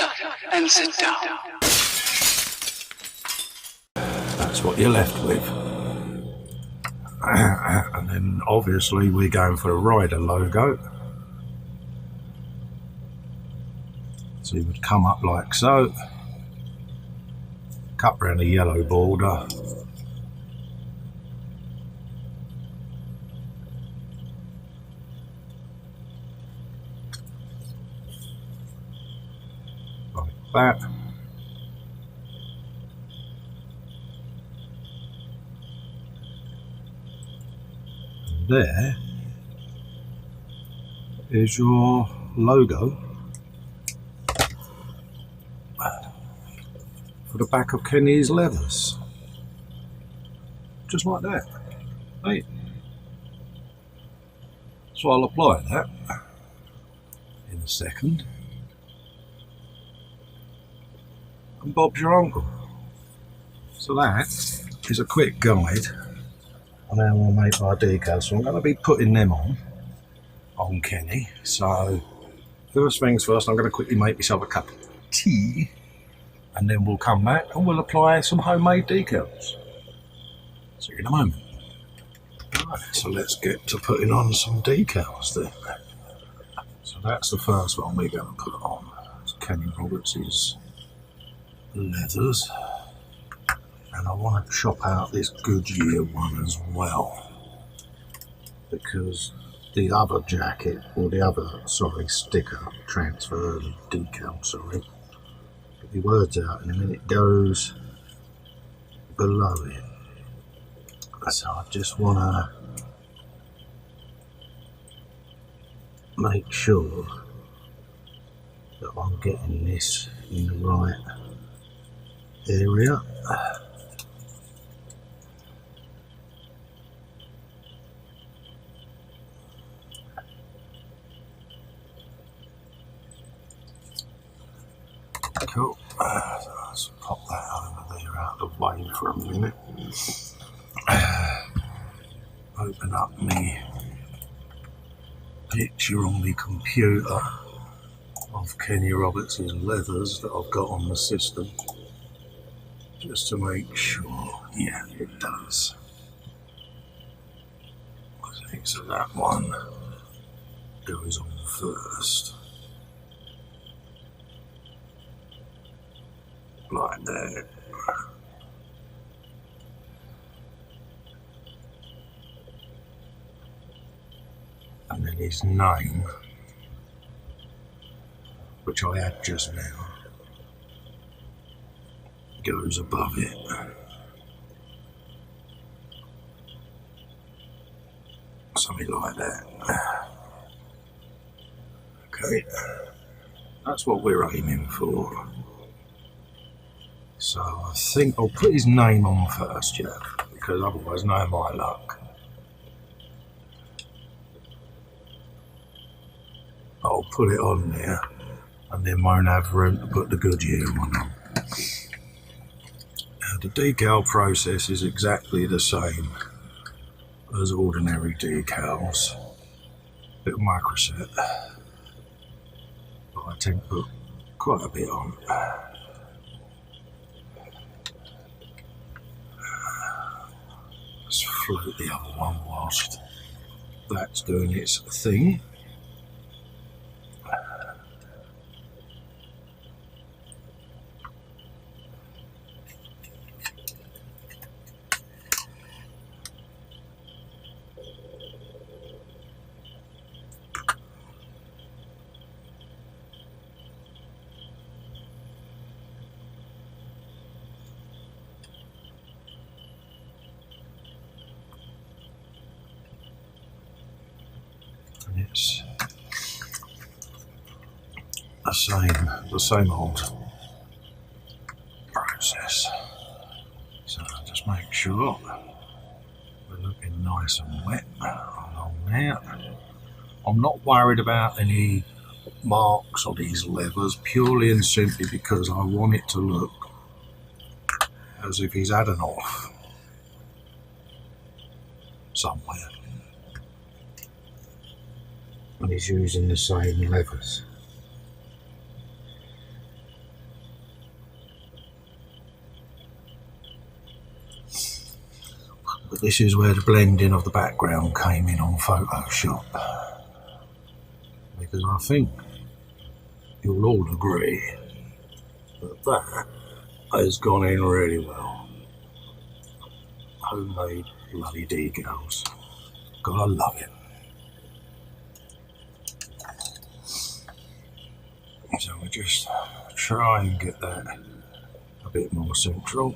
up and sit down. That's what you're left with. And then obviously we're going for a rider logo. So you would come up like so, cut round a yellow border, like that. And there is your logo for the back of Kenny's leathers. Just like that. Right. So I'll apply that in a second. And Bob's your uncle. So that is a quick guide on how I'll make my decals. So I'm going to be putting them on Kenny. So first things first, I'm going to quickly make myself a cup of tea, and then we'll come back and we'll apply some homemade decals. See you in a moment. Right, so let's get to putting on some decals then. So that's the first one we're going to put on. It's Kenny Roberts' leathers. And I want to chop out this Goodyear one as well, because the other jacket, or the other, sticker, transfer, decal, get the words out in a minute, goes below it. So I just want to make sure that I'm getting this in the right area. Cool. Let's pop that over there out of the way for a minute. Open up my picture on my computer of Kenny Roberts' leathers that I've got on the system, just to make sure. Yeah, it does. I think so. That one goes on first. Like that. And then his name, which I had just now, goes above it. Something like that. Okay, that's what we're aiming for. So I think I'll put his name on first, yeah, because otherwise, no my luck. I'll put it on there, and then won't have room to put the Goodyear one on. Now, the decal process is exactly the same as ordinary decals. Bit of microset, but I tend to put quite a bit on. Let's float the other one whilst that's doing its thing. It's the same old process. So just make sure we're looking nice and wet along there. I'm not worried about any marks on these leathers, purely and simply because I want it to look as if he's had an off somewhere. And he's using the same leathers. But this is where the blending of the background came in on Photoshop. Because I think you'll all agree that that has gone in really well. Homemade bloody decals. Gotta love it. So we just try and get that a bit more central.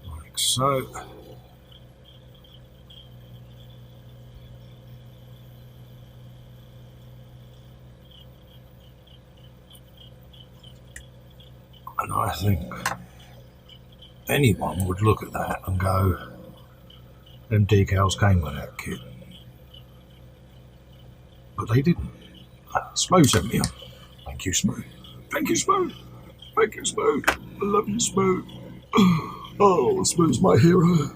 Like so. And I think anyone would look at that and go, them decals came with that kit. But they didn't. Smooth sent me on. Thank you, Smooth. Thank you, Smooth. Thank you, Smooth. I love you, Smooth. Oh, Smooth's my hero.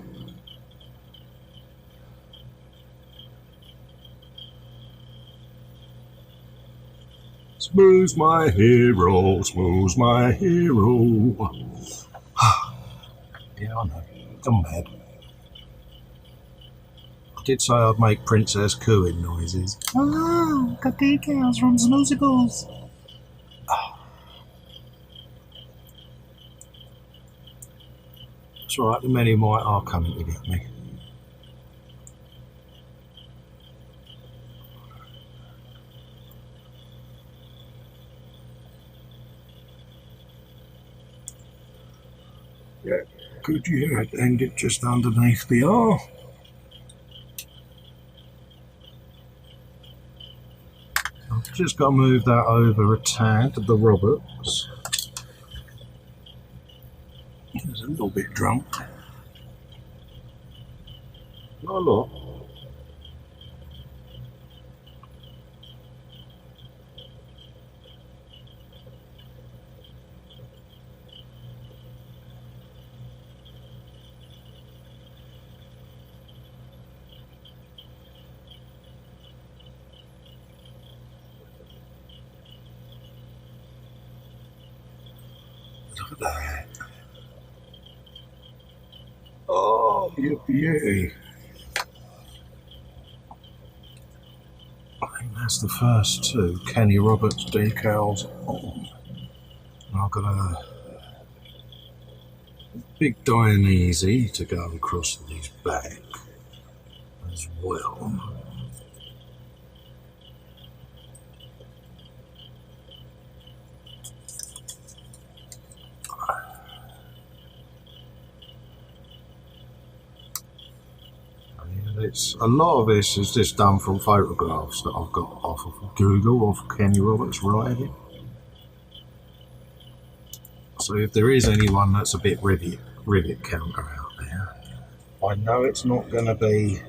Smooth's my hero. Smooth's my hero. Yeah, I know. I'm mad. I did say I'd make Princess cooing noises. Oh, got decals from Snoozicles. It's alright, the many might are coming to get me. Yeah, could you end it just underneath the R? I've just got to move that over a tad, the Roberts. He's a little bit drunk. Not a lot. Look at that. Oh, you beauty. I think that's the first two Kenny Roberts decals on. And I've got a big Dionysi to go across these back as well. It's a lot of this is just done from photographs that I've got off of Google of Kenny Roberts writing. So if there is anyone that's a bit rivet counter out there, I know it's not going to be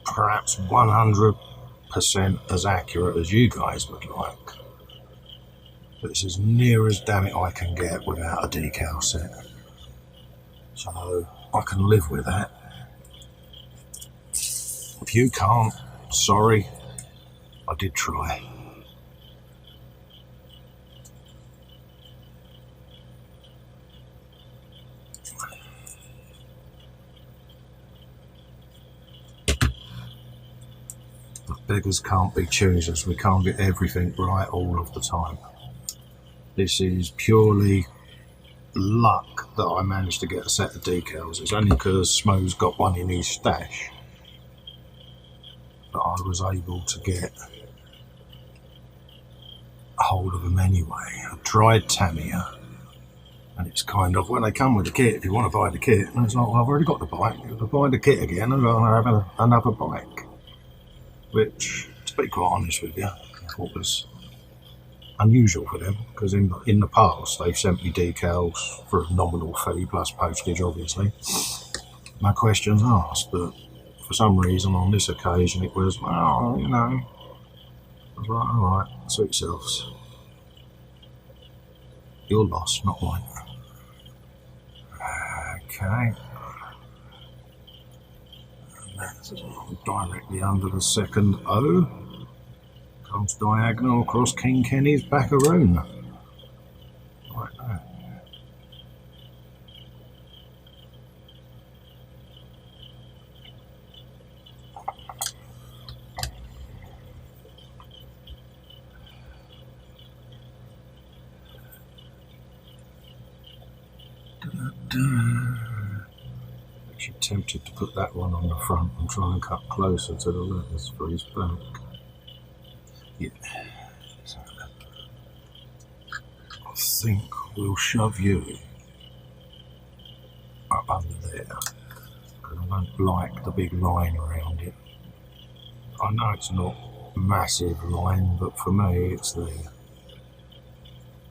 perhaps 100% as accurate as you guys would like, but it's as near as damn it I can get without a decal set. So I can live with that. If you can't, sorry, I did try. But beggars can't be choosers. We can't get everything right all of the time. This is purely luck that I managed to get a set of decals. It's only because Smo's got one in his stash that I was able to get a hold of them anyway. I tried Tamiya, and it's kind of, when they come with the kit, if you want to buy the kit, and it's like, well, I've already got the bike. If I buy the kit again, I'm going to have another bike. Which, to be quite honest with you, I thought was unusual for them, because in the past they've sent me decals for a nominal fee plus postage, obviously. No questions asked, but for some reason on this occasion it was, well, you know, I was like, alright, suit yourselves. Your loss, not mine. Okay. And that's directly under the second O. Comes diagonal across King Kenny's backaroon. Like Actually tempted to put that one on the front and try and cut closer to the letters for his back. Yeah. So, I think we'll shove you up under there, because I don't like the big line around it. I know it's not a massive line, but for me it's there.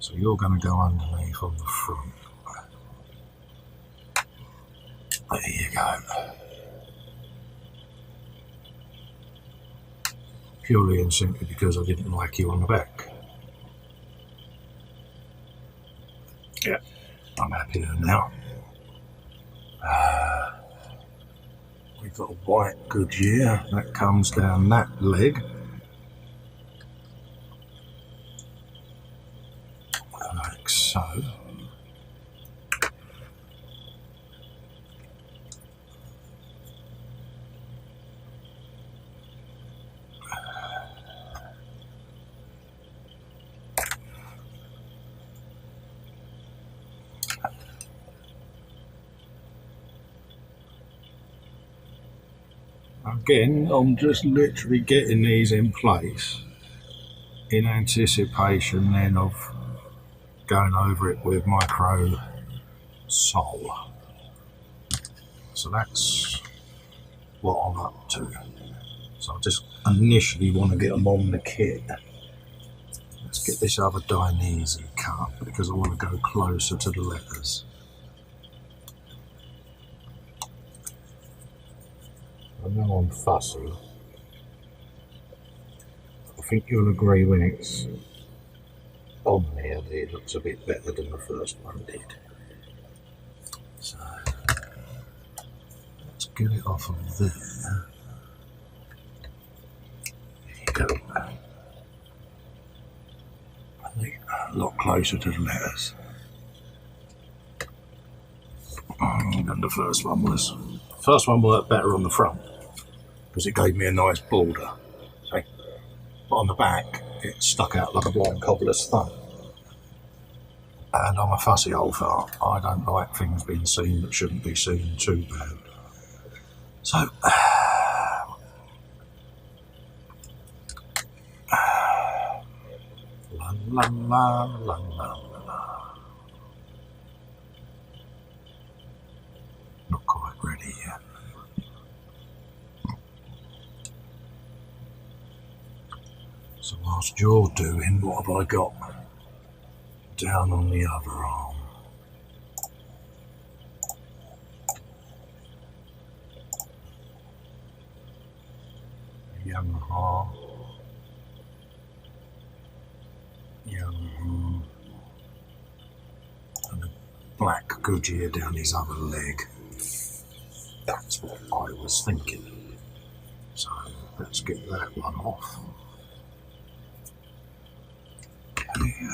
So you're going to go underneath on the front. There you go. Purely and simply because I didn't like you on the back. Yeah, I'm happier now. We've got a white Goodyear that comes down that leg. Like so. Again, I'm just literally getting these in place in anticipation then of going over it with micro sole. So that's what I'm up to. So I just initially want to get them on the kit. Let's get this other Diorama cut because I want to go closer to the letters. I know I'm fussy. I think you'll agree when it's on there that it looks a bit better than the first one did. So let's get it off of there. There you go. I think a lot closer to the letters than the first one was. The first one worked better on the front because it gave me a nice border. See? But on the back, it stuck out like a blind cobbler's thumb. And I'm a fussy old fart. I don't like things being seen that shouldn't be seen too bad. So, la la la la la la. Not quite ready yet. So whilst you're doing, what have I got down on the other arm? Yamaha. And a black Goodyear down his other leg. That's what I was thinking. So let's get that one off. Okay.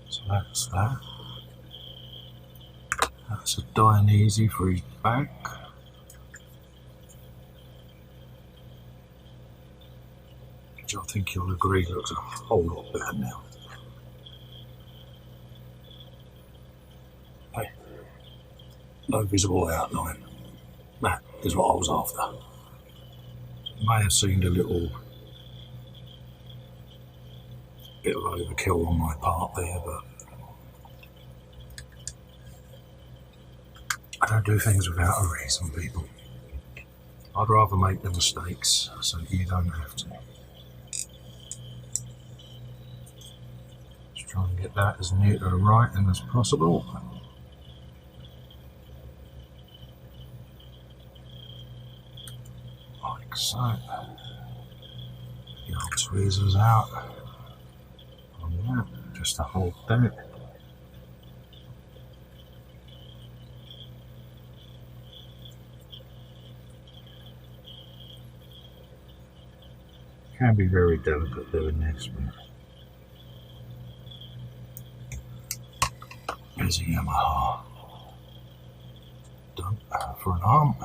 So that's that. That's a Diorama for his back. Which I think you'll agree looks a whole lot better now. Hey, no visible outline. That is what I was after. It may have seemed a little bit of overkill on my part there, but I don't do things without a reason, people. I'd rather make the mistakes so you don't have to. Just try and get that as neat and right as possible. Like so. The old tweezers out on that, just to hold that. Can be very delicate doing this, but there's a Yamaha done for an arm.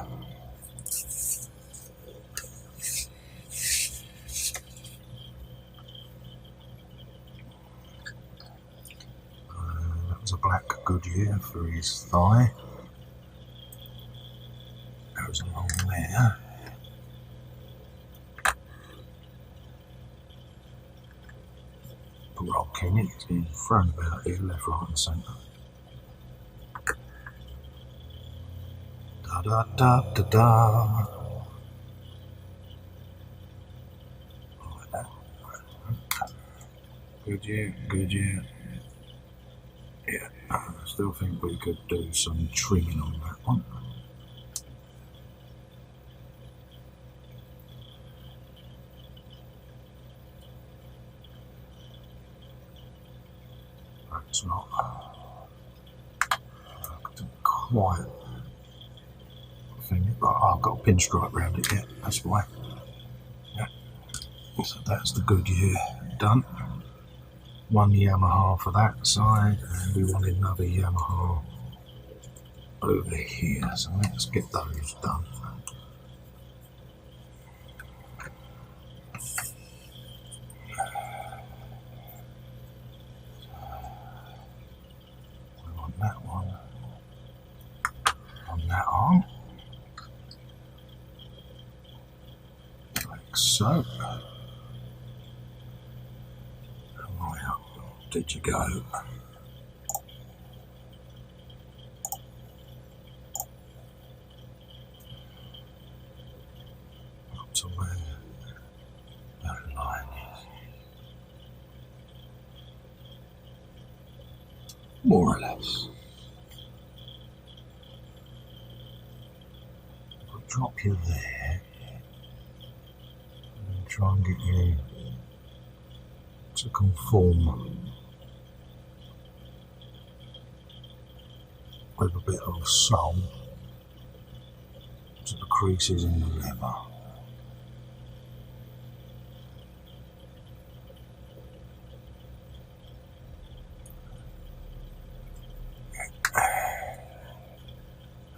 Goodyear for his thigh. Goes along there. Poor old Kenny, he's getting thrown about here, left, right and centre. Da da da da da. Like that. Goodyear. Yeah, I still think we could do some trimming on that one. That's not quite thing, but I've got a pinstripe around it yet, that's why. Yeah. So that's the Goodyear done. One Yamaha for that side, and we wanted another Yamaha over here, so let's get those done. We want that one on that arm, like so. Right up, did you go? Up to where that line is. More or less. I'll drop you there and try and get you to conform with a bit of sole to the creases in the leather.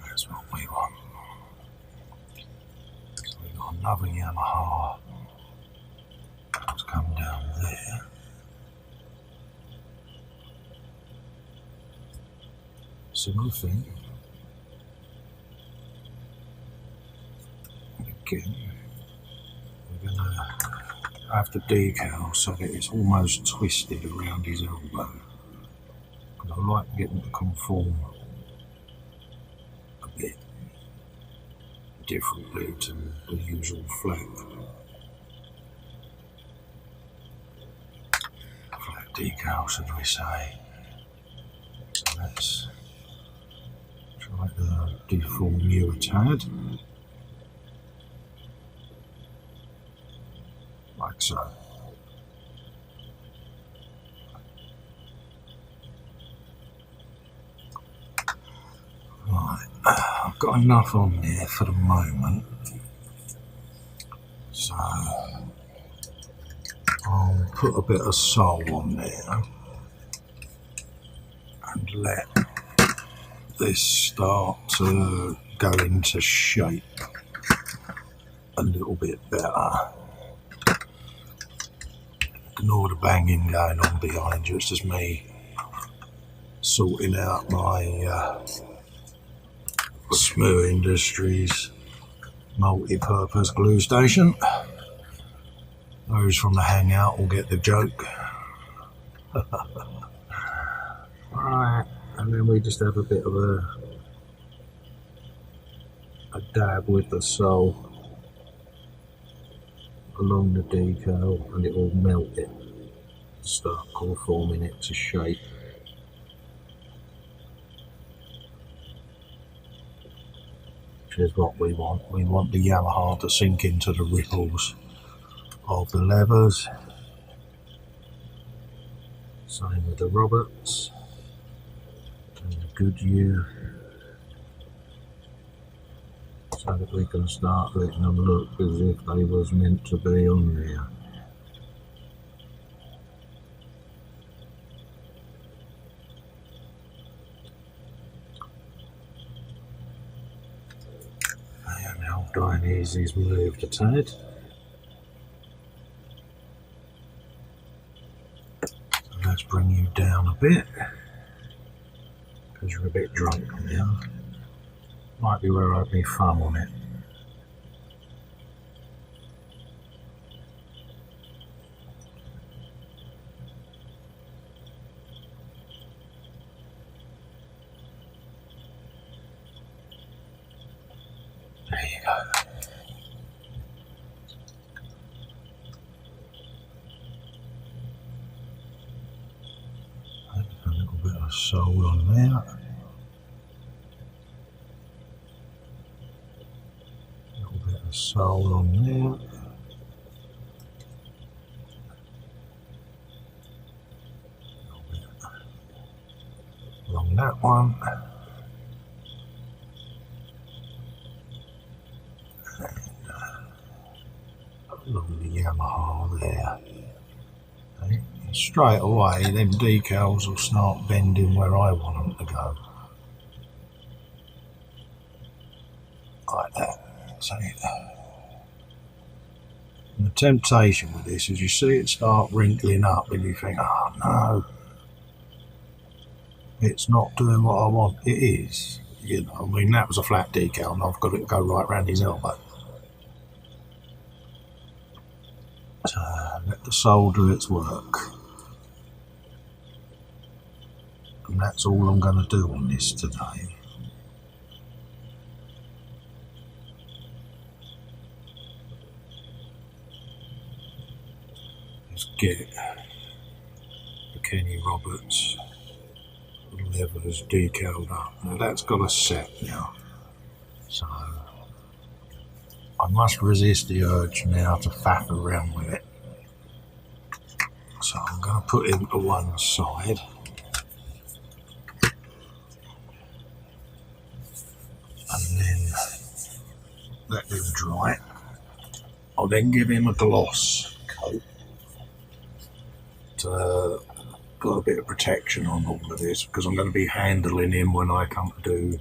That's what we want. So we've got another Yamaha that's come down there. Similar thing. Again, we're going to have the decal so that it's almost twisted around his elbow. Because I like getting to conform a bit differently to the usual flat decal, should we say. So let's try to deform you a tad, like so. Right, I've got enough on there for the moment, so I'll put a bit of sole on there and let this start to go into shape a little bit better. Ignore the banging going on behind you, it's just me sorting out my Smoo Industries multi-purpose glue station. Those from the hangout will get the joke. Right, and then we just have a bit of a dab with the sole along the decal, and it will melt it, start conforming it to shape. Which is what we want. We want the Yamaha to sink into the ripples of the levers. Same with the Roberts and the Goodyear, so that we can start letting them look as if they was meant to be on there. And now Dionysius moved a tad. So let's bring you down a bit. because you're a bit drunk now. Might be where I had my thumb on it. There you go. A little bit of sole on there. A little bit of sole on there. A little bit along that one. Along the Yamaha there. Okay. Straight away, them decals will start bending where I want them to go. Like that. So, and the temptation with this is you see it start wrinkling up and you think, oh no, it's not doing what I want. It is. You know, I mean, that was a flat decal and I've got it to go right round his elbow. So let the sole do its work. And that's all I'm going to do on this today. Just get the Kenny Roberts levers decaled up. Now that's got a set now. So I must resist the urge now to faff around with it. So I'm going to put him to one side. And then let him dry. I'll then give him a gloss coat to got a bit of protection on all of this because I'm going to be handling him when I come to do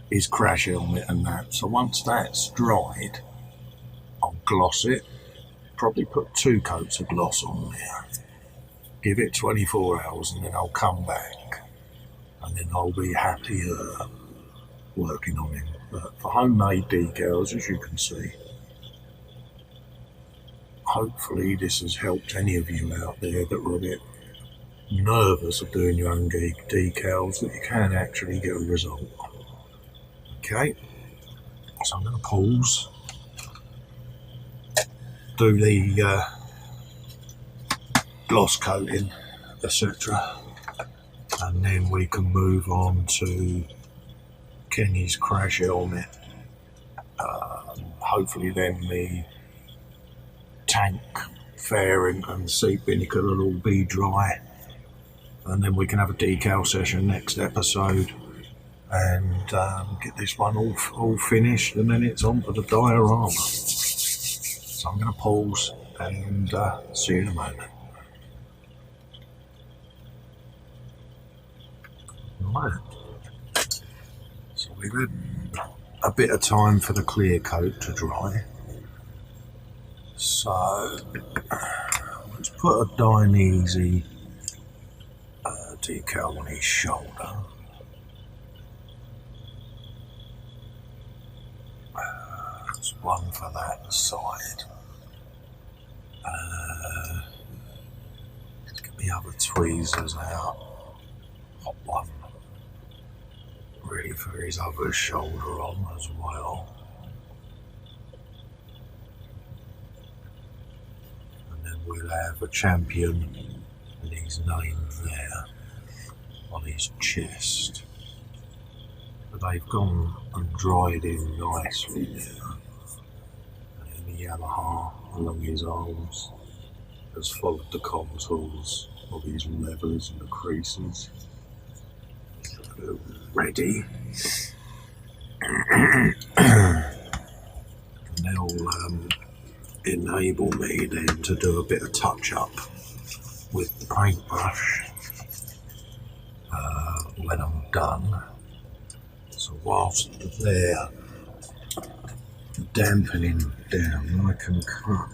his crash helmet and that. So once that's dried, I'll gloss it. Probably put 2 coats of gloss on there. Give it 24 hours and then I'll come back and then I'll be happier working on him. But for homemade decals, as you can see, hopefully this has helped any of you out there that were a bit nervous of doing your own decals, that you can actually get a result. Okay, so I'm going to pause, do the gloss coating, etc., and then we can move on to Kenny's crash helmet. Hopefully then the tank fairing and seat binnacle will all be dry, and then we can have a decal session next episode and get this one all finished, and then it's on for the diorama. So I'm going to pause and see you in a moment. Right. So we've had a bit of time for the clear coat to dry. So let's put a Diorama decal on his shoulder. There's one for that side. Let's get the other tweezers out. Pop one ready for his other shoulder on as well. And then we'll have a champion and his name there on his chest. But they've gone and dried in nicely now. And the Yamaha along his arms has followed the contours of his levers and the creases. Ready. And they'll enable me then to do a bit of touch up with the paintbrush when I'm done. So whilst they're dampening down, I can cut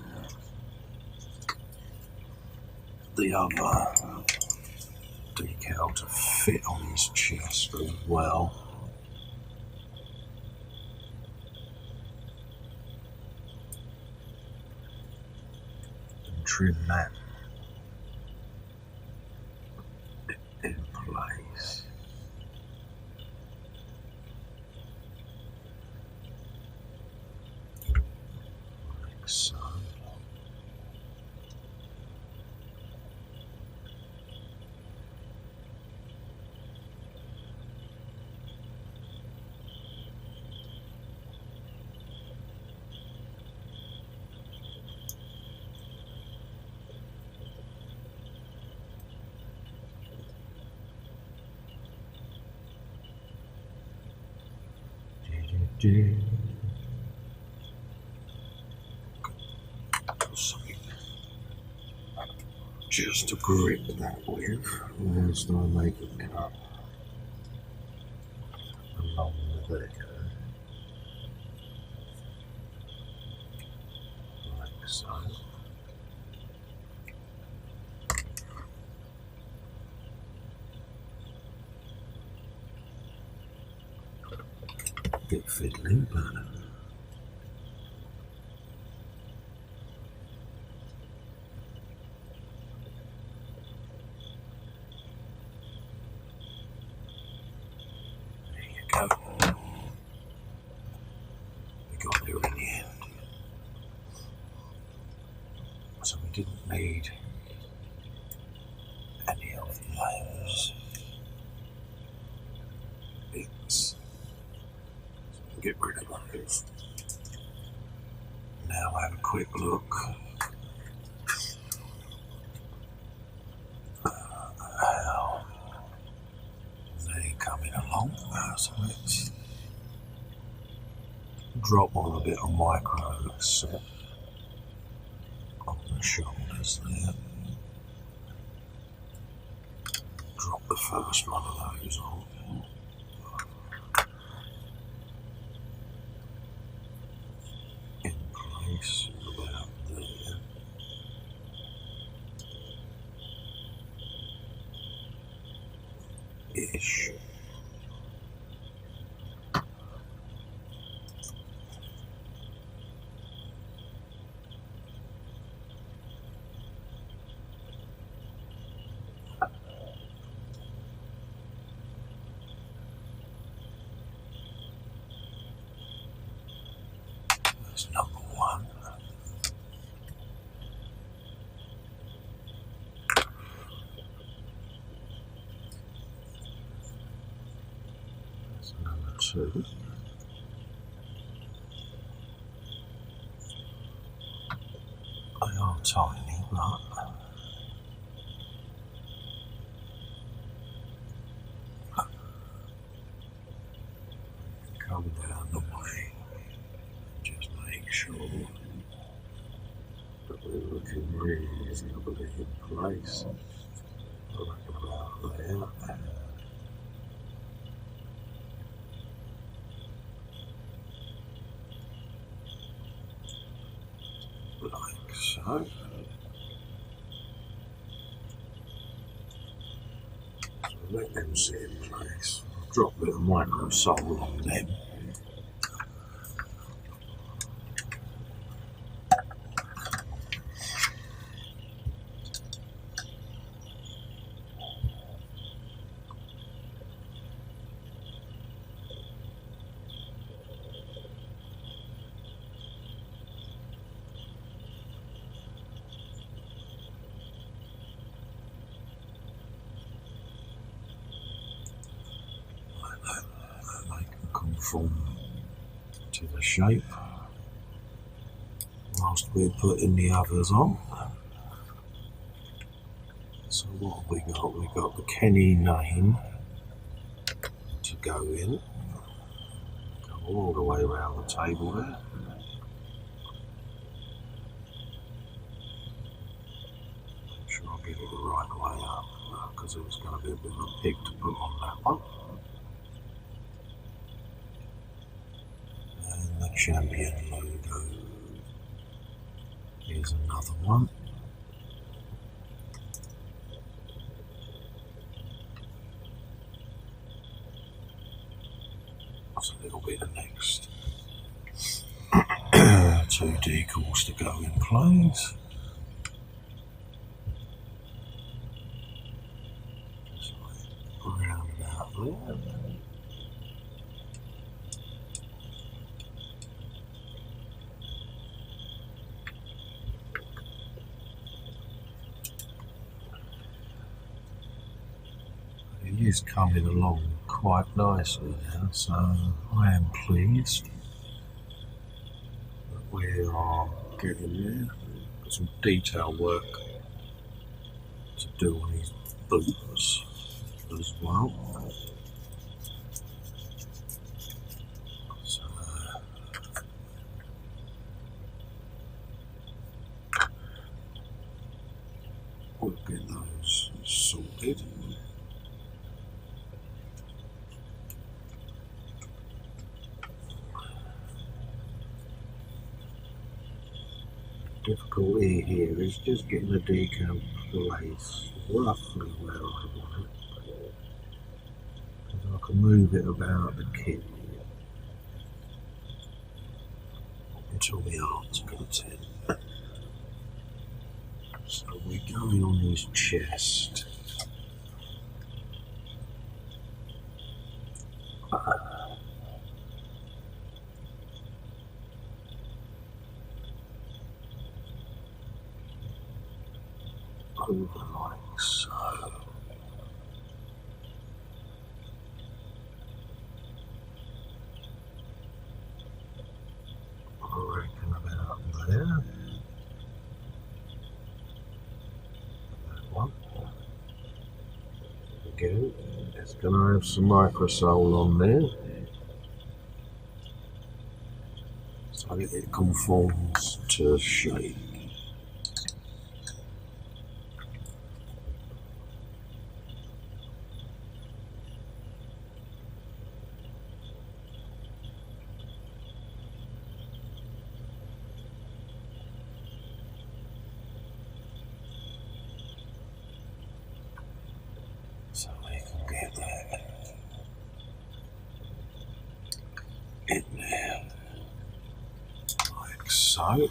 the other decal to fit on his chest as well. And trim that in place. Like so. Just to grip that with, whilst I make a cut along the deco, like so. Bit fiddly, but there you go. We got there in the end. So we didn't need any of those bits. Get rid of those. Now have a quick look how they're coming along. So let's drop on a bit of micro set on the shoulders there. Drop the first one of those on. About there ish. That's number one. That's number two. They are tiny, but come down the way. Just make sure that we're looking reasonably in place. Like about there. Like so. Let them sit in place. Drop a bit of micro sole on them. Conform to the shape whilst we're putting the others on. So what have we got? We've got the Kenny name to go in. Go all the way around the table there. Make sure I get it the right way up, because it's going to be a bit of a pig to put on that one. And the champion logo. Here's another one. 2 decals to go in place. Just round about there. It is coming along quite nicely now, so I am pleased that we are getting there. Got some detail work to do on his boots as well. So we'll get those sorted. Difficulty here is just getting the decal placed roughly where I want it, because I can move it about the kit until my arms content. So we're going on his chest. Over like so. I reckon about there. That one. Again, it's going to have some microsole on there, so that it conforms to shape. So we can get that in there, like so.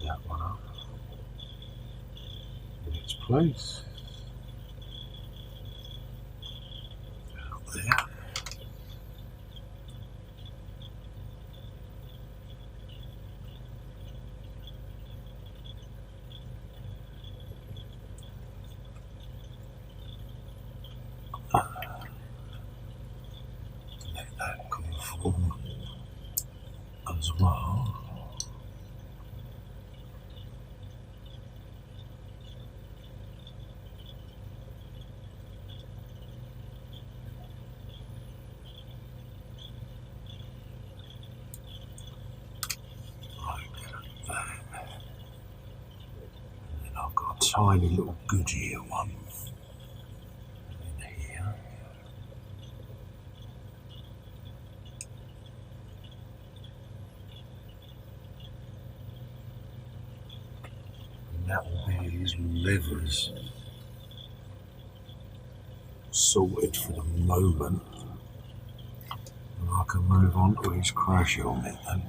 That one up in its place. Out there. Let that conform as well. I've got a tiny little Goodyear one in here. And that will be his levers sorted for the moment. And I can move on to his crash helmet then.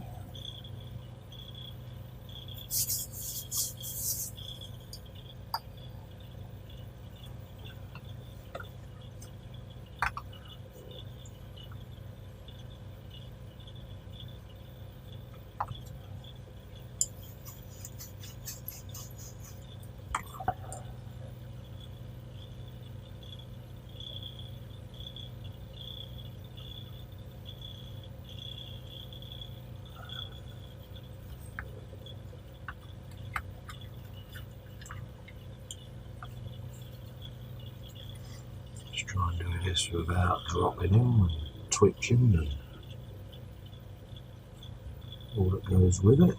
Just try and do this without dropping him and twitching and all that goes with it.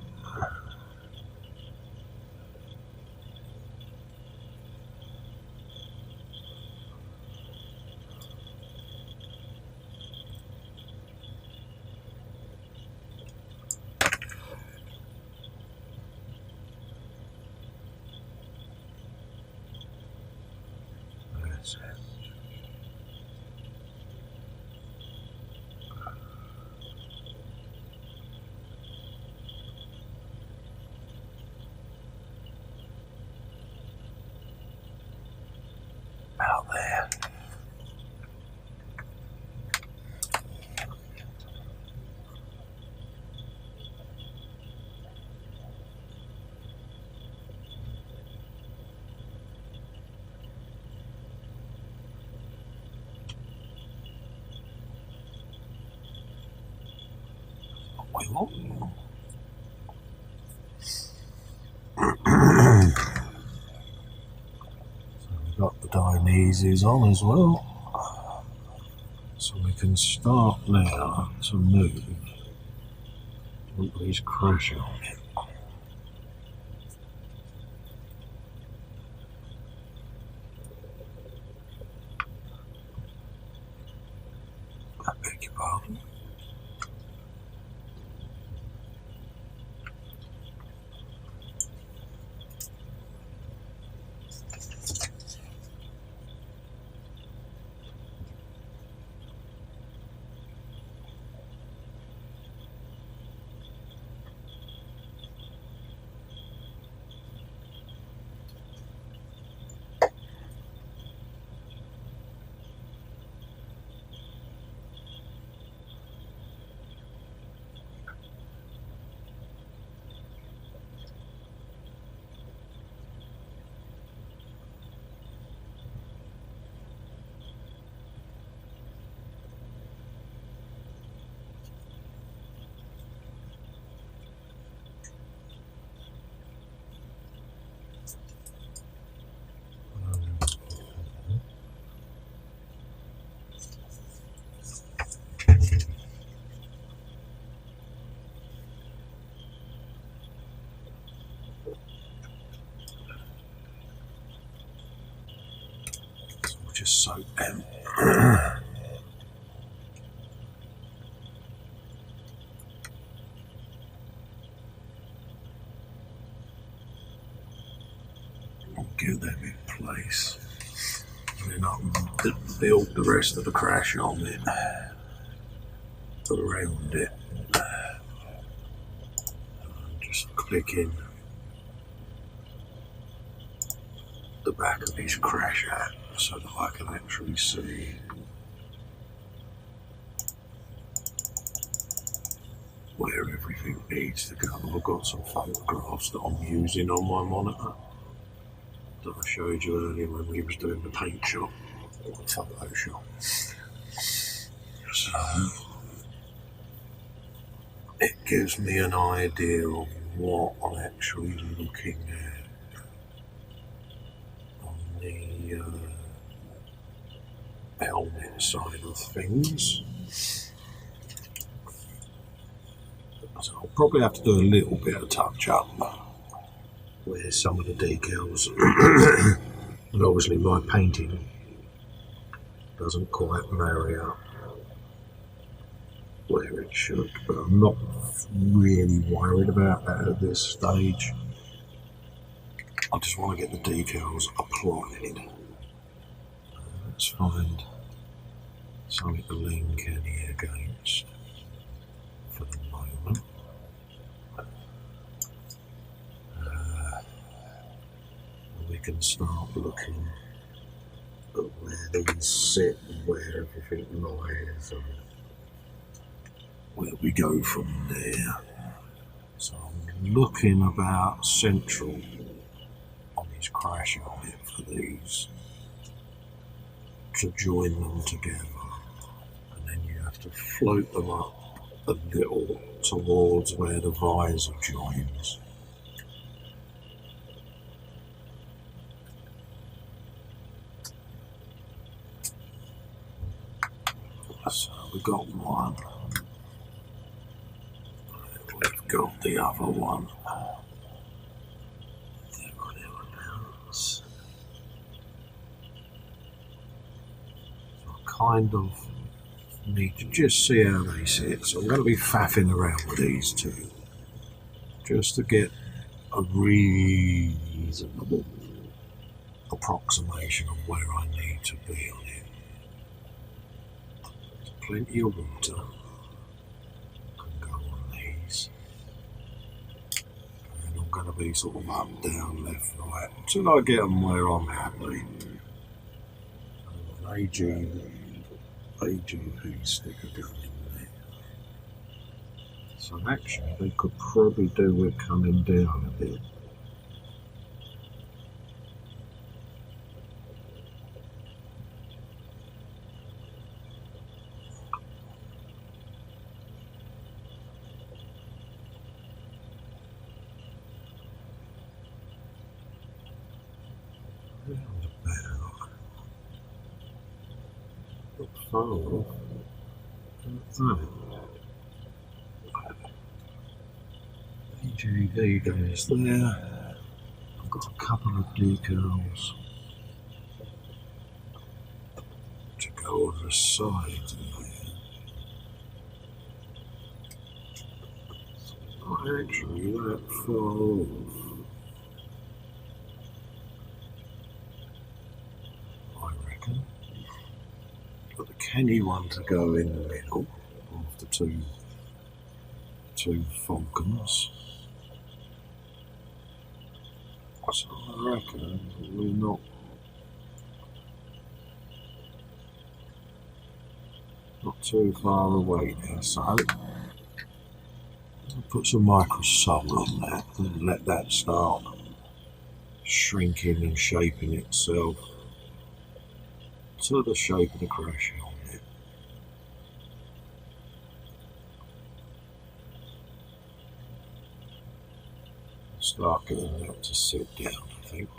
That's it. Out there. So we've got the Dionysus on as well, so we can start now to move. Don't please crash on it. I beg your pardon. Just soak them. Get them in place. And then I can build the rest of the crash on it. Put around it. Just click in the back of his crash at so that I can actually see where everything needs to go. I've got some photographs that I'm using on my monitor that I showed you earlier when we was doing the paint shop or the photo shop. So it gives me an idea of what I'm actually looking at on the helmet side of things. So I'll probably have to do a little bit of touch up with some of the decals. And obviously my painting doesn't quite marry up where it should, but I'm not really worried about that at this stage. I just want to get the decals applied. Let's find something to lean Kenny against for the moment. We can start looking at where these sit and where everything lies and where we go from there. So I'm looking about central on his crash helmet for these to join them together, and then you have to float them up a little towards where the visor joins. So we've got one, we've got the other one. So I kind of need to just see how they sit. So I'm going to be faffing around with these two just to get a reasonable approximation of where I need to be on it. There's plenty of water can go on these, and I'm going to be sort of up, down, left, right until I get them where I'm happy. AGP sticker going in there. So actually they could probably do with coming down a bit. Oh, EGV goes there. I've got a couple of decals to go on the sides of there. It's not actually that far off, I reckon. Got the Kenny one to go in the middle of the two Falcons. So I reckon we're not too far away there. So I'll put some microsol on that and let that start shrinking and shaping itself to the shape of the crash helmet. Start getting that to sit down, I think.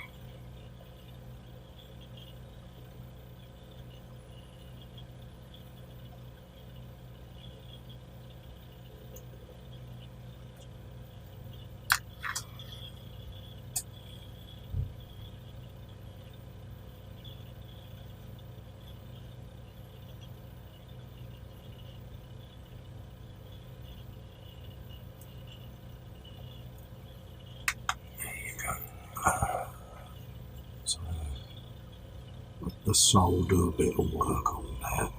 The sole do a bit of work on that.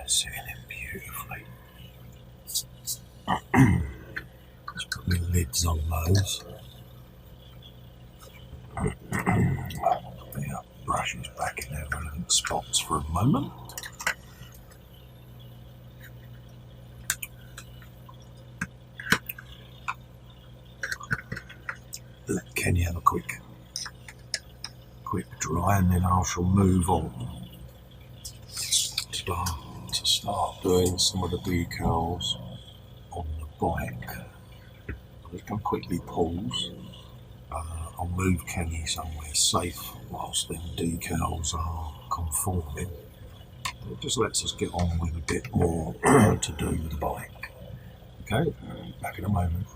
Sitting in beautifully. Let's put my lids on those. The brushes back in their relevant spots for a moment. Let Kenny have a quick dry, and then I shall move on to start doing some of the decals on the bike. I'm just going to quickly pause. I'll move Kenny somewhere safe whilst them decals are conforming. It just lets us get on with a bit more to do with the bike. Okay, back in a moment.